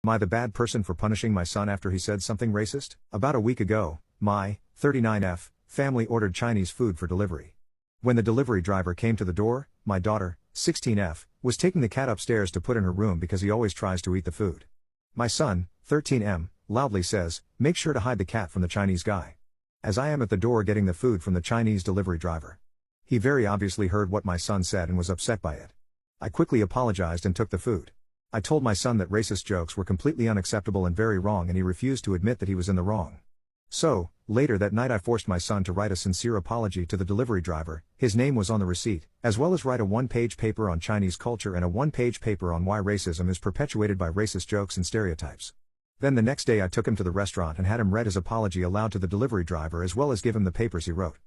I the bad person for punishing my son after he said something racist? About a week ago, my 39F family ordered Chinese food for delivery. When the delivery driver came to the door, my daughter, 16F, was taking the cat upstairs to put in her room because he always tries to eat the food. My son, 13M, loudly says, "Make sure to hide the cat from the Chinese guy." As I am at the door getting the food from the Chinese delivery driver. He very obviously heard what my son said and was upset by it. I quickly apologized and took the food. I told my son that racist jokes were completely unacceptable and very wrong, and he refused to admit that he was in the wrong. So, later that night I forced my son to write a sincere apology to the delivery driver. His name was on the receipt, as well as write a one-page paper on Chinese culture and a one-page paper on why racism is perpetuated by racist jokes and stereotypes. Then the next day I took him to the restaurant and had him read his apology aloud to the delivery driver as well as give him the papers he wrote.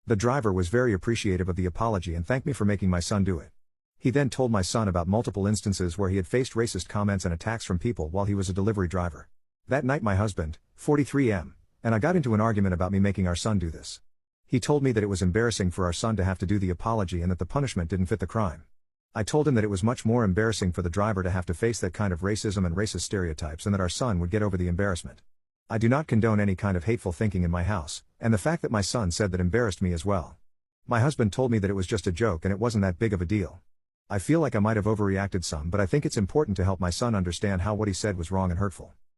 The driver was very appreciative of the apology and thanked me for making my son do it. He then told my son about multiple instances where he had faced racist comments and attacks from people while he was a delivery driver. That night my husband, 43M, and I got into an argument about me making our son do this. He told me that it was embarrassing for our son to have to do the apology and that the punishment didn't fit the crime. I told him that it was much more embarrassing for the driver to have to face that kind of racism and racist stereotypes and that our son would get over the embarrassment. I do not condone any kind of hateful thinking in my house, and the fact that my son said that embarrassed me as well. My husband told me that it was just a joke and it wasn't that big of a deal. I feel like I might have overreacted some, but I think it's important to help my son understand how what he said was wrong and hurtful.